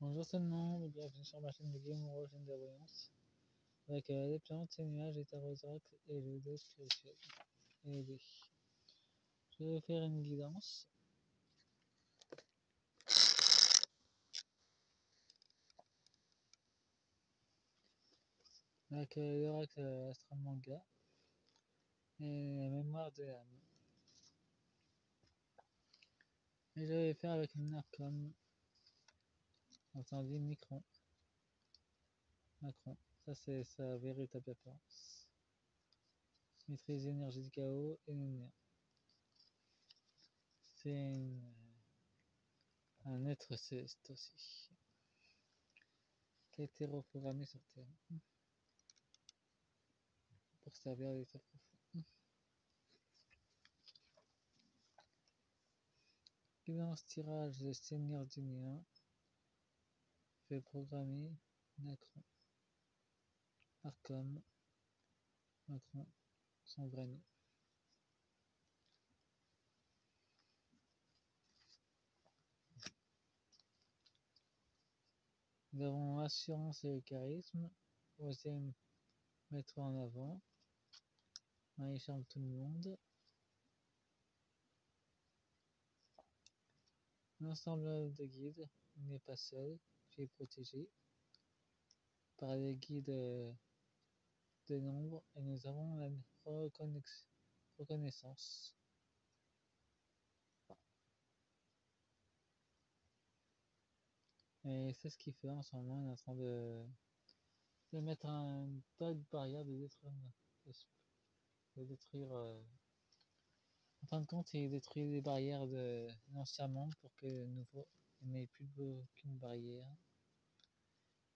Bonjour tout le monde et bienvenue sur ma chaîne de Game World de Voyance avec les plantes, les nuages, les tarots oracles et le deck spirituel et les dés. Je vais faire une guidance. Avec l'oracle Astral Manga et la mémoire de l'âme. Et je vais faire avec une Arcom, entendu Macron. Ça c'est sa véritable apparence. Maîtrise l'énergie du chaos et le néant. C'est un être céleste aussi, qui a été reprogrammé sur Terre pour servir l'état profond. Guidance tirage de Seigneur du Néant fait programmer Macron. Arcom, Macron, son vrai nom. Nous avons assurance et charisme. Oser mettre en avant. Il charme tout le monde. L'ensemble de guides, il n'est pas seul, il est protégé par les guides de nombre et nous avons la reconnaissance. Et c'est ce qu'il fait en ce moment, il est en train de mettre un tas de barrières, de détruire en fin de compte, il détruit les barrières de l'ancien monde pour que le nouveau n'ait plus aucune barrière,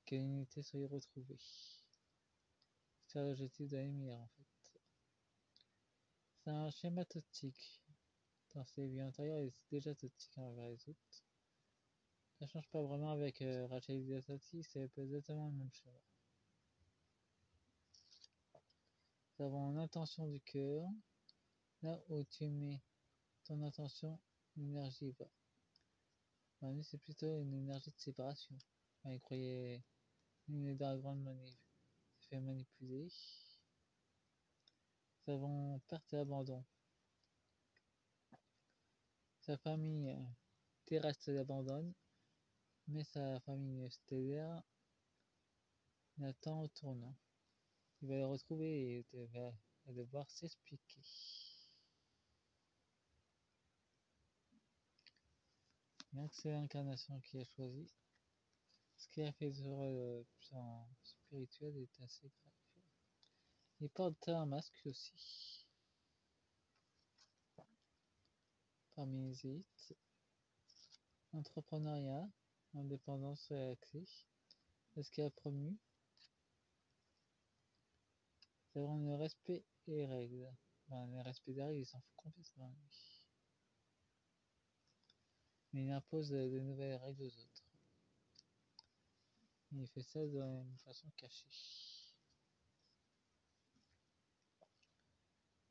que l'unité soit retrouvée. C'est l'objectif de la lumière en fait. C'est un schéma toxique. Dans ses vies antérieures, il est déjà toxique envers les autres. Ça change pas vraiment avec Rachel Diasati, c'est exactement le même schéma. Nous avons l'intention du cœur. Là où tu mets ton intention, l'énergie va. Lui, c'est plutôt une énergie de séparation. Il croyait une dans la grande manip. Il s'est fait manipuler. Nous avons perte et abandon. Sa famille terrestre l'abandonne, mais sa famille stellaire l'attend au tournant. Il va le retrouver et va devoir s'expliquer. Bien que c'est l'incarnation qu'il a choisi, ce qu'il a fait sur le plan spirituel est assez grave. Il porte un masque aussi. Parmi les élites, entrepreneuriat, indépendance est la clé. C'est ce qu'il a promu. Nous avons le respect et les règles. Le respect des règles, il s'en fout complètement, lui. Mais il impose de nouvelles règles aux autres. Il fait ça d'une façon cachée.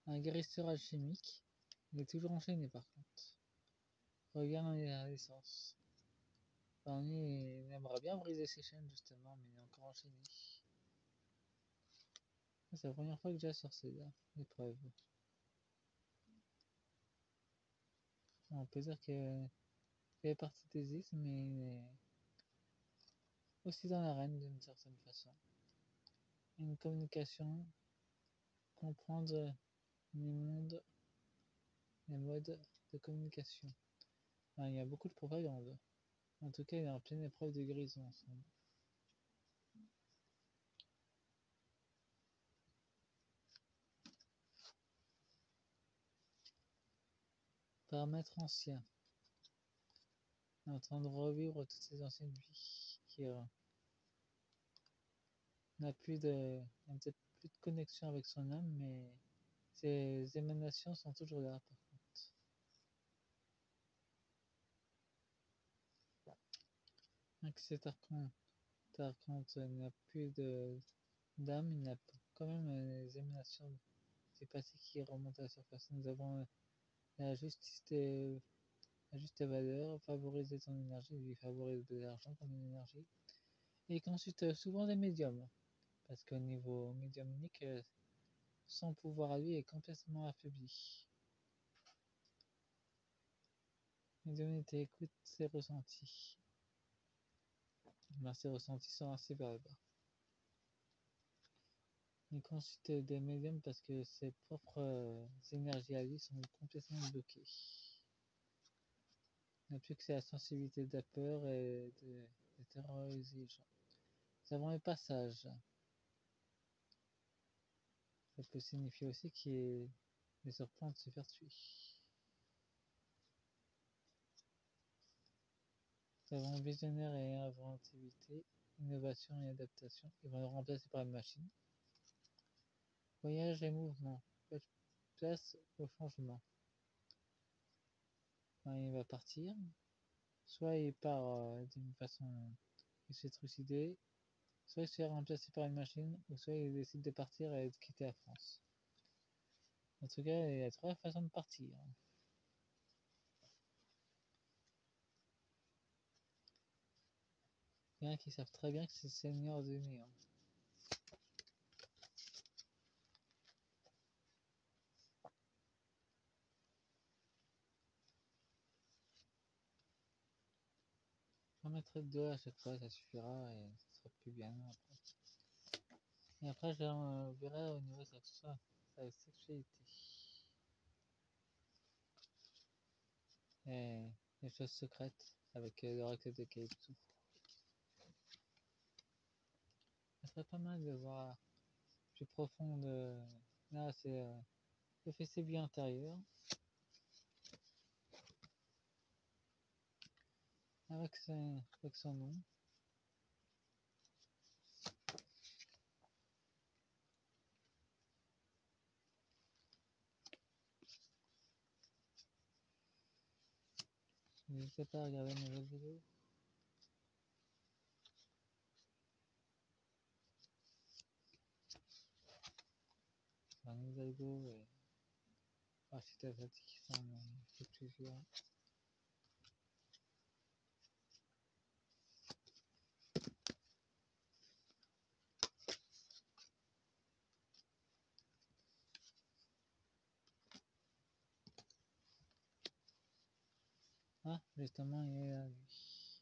Un guérisseur alchimique, il est toujours enchaîné par contre. Regarde la licence. Il aimerait bien briser ses chaînes justement, mais il est encore enchaîné. C'est la première fois que j'ai sorti là, l'épreuve. On peut dire qu'il fait partie des ismes, mais il est aussi dans l'arène d'une certaine façon. Une communication, comprendre les mondes, les modes de communication. Il y a beaucoup de propagande. En tout cas, il est en pleine épreuve de guérison en ce moment. Paramètres anciens. Il est en train de revivre toutes ses anciennes vies qui n'a plus de connexion avec son âme, mais ses émanations sont toujours là par contre. Donc cet archonte n'a plus d'âme, il a quand même les émanations télépathiques qui remontent à la surface. Nous avons la justice à juste valeur, favoriser ton énergie, lui favorise de l'argent comme une énergie. Et il consulte souvent des médiums, parce qu'au niveau médiumnique, son pouvoir à lui est complètement affaibli. Médiumnité, écoute ses ressentis. Ses ressentis sont assez vers le bas. Il consulte des médiums parce que ses propres énergies à lui sont complètement bloquées. Il n'a plus que sa sensibilité de la peur et de terroriser les gens. Nous avons le passage. Ça peut signifier aussi qu'il est sur le point de se faire tuer. Nous avons visionnaire et inventivité, innovation et adaptation. Ils vont le remplacer par une machine. Voyage et mouvement. Place au changement. Il va partir. Soit il part d'une façon, il se fait trucider, soit il se fait remplacer par une machine, ou soit il décide de partir et de quitter la France. En tout cas, il y a trois façons de partir. Il y en a qui savent très bien que c'est le Seigneur du Néant. Je remettrai 2 à chaque fois, ça suffira et ça sera plus bien après. Et après, je verrai au niveau de sa sexualité. Et les choses secrètes avec l'oracle de Calypso. Ça serait pas mal de voir plus profond de... Là, c'est le fessé bien intérieur. Avec son nom. N'hésitez pas à regarder mes autres vidéos. Un Hidalgo et Rachida Fati qui sont fait plusieurs. Ah, justement, il est là, lui.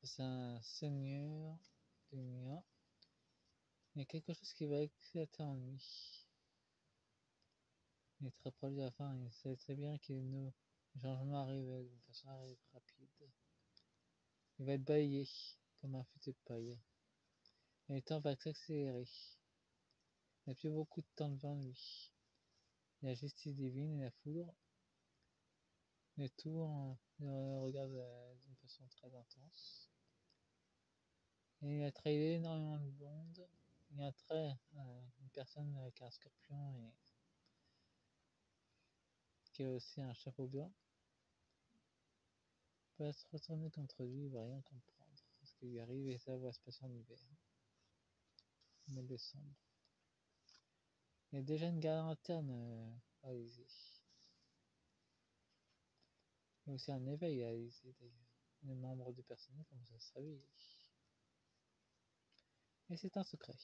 C'est un seigneur du Néant. Il y a quelque chose qui va éclater en lui. Il est très proche de la fin. Il sait très bien que le changement arrive d'une façon rapide. Il va être balayé comme un fusil de paille. Et le temps va s'accélérer. Il n'a plus beaucoup de temps devant lui. La justice divine et la foudre. Le tout le regarde d'une façon très intense. Et il a trahi énormément de blondes. Il y a une personne avec un scorpion et qui a aussi un chapeau blanc. Il va se retourner contre lui, il va rien comprendre. Ce qui lui arrive et ça va se passer en hiver. Au mois de décembre. Il y a déjà une gare interne à Élysée. Il y a aussi un éveil à Élysée d'ailleurs. Les membres du personnel commencent à se réveiller. Et c'est un secret.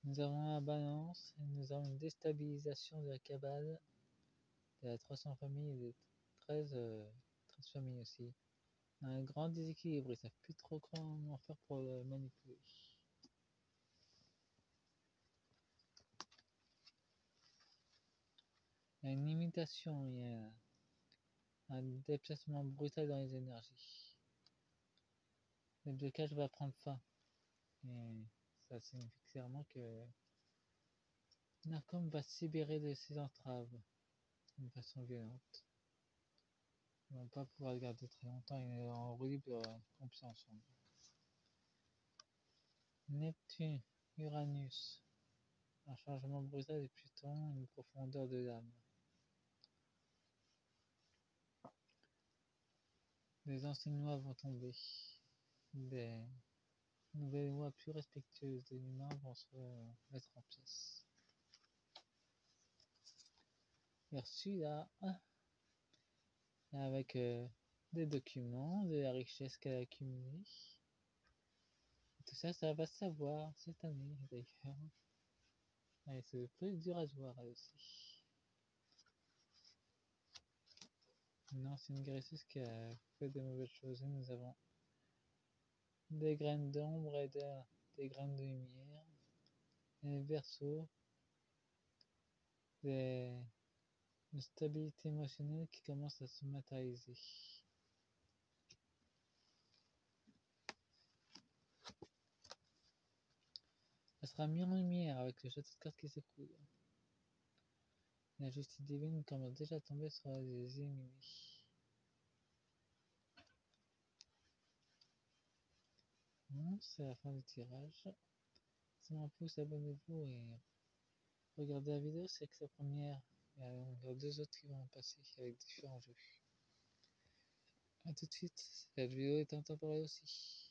Nous avons la balance et nous avons une déstabilisation de la cabale de la 300 familles et des 13 familles aussi. Un grand déséquilibre, ils savent plus trop comment faire pour le manipuler. Il y a une limitation, il y a un déplacement brutal dans les énergies. Le blocage va prendre fin. Et ça signifie clairement que Narcom va se libérer de ses entraves d'une façon violente. Ils ne vont pas pouvoir le garder très longtemps, il est en roue libre compréhension. Neptune, Uranus, un changement brutal de Pluton, une profondeur de l'âme. Les anciennes lois vont tomber. Des nouvelles lois plus respectueuses de l'humain vont se mettre en place. J'ai reçu là, avec des documents, de la richesse qu'elle a accumulée. Tout ça, ça va se savoir cette année d'ailleurs. Ouais, c'est plus dur à se voir elle aussi. Non, c'est une guérisseuse qui a fait de mauvaises choses. Et nous avons des graines d'ombre et des graines de lumière. Et berceaux, une stabilité émotionnelle qui commence à se matérialiser. Elle sera mise en lumière avec le château de cartes qui s'écroule. La justice divine commence déjà à tomber sur les ennemis. Bon, c'est la fin du tirage. Si on pousse, abonnez-vous et regardez la vidéo, c'est que sa première. Il y a deux autres qui vont passer avec différents jeux. A tout de suite, cette vidéo est intemporelle aussi.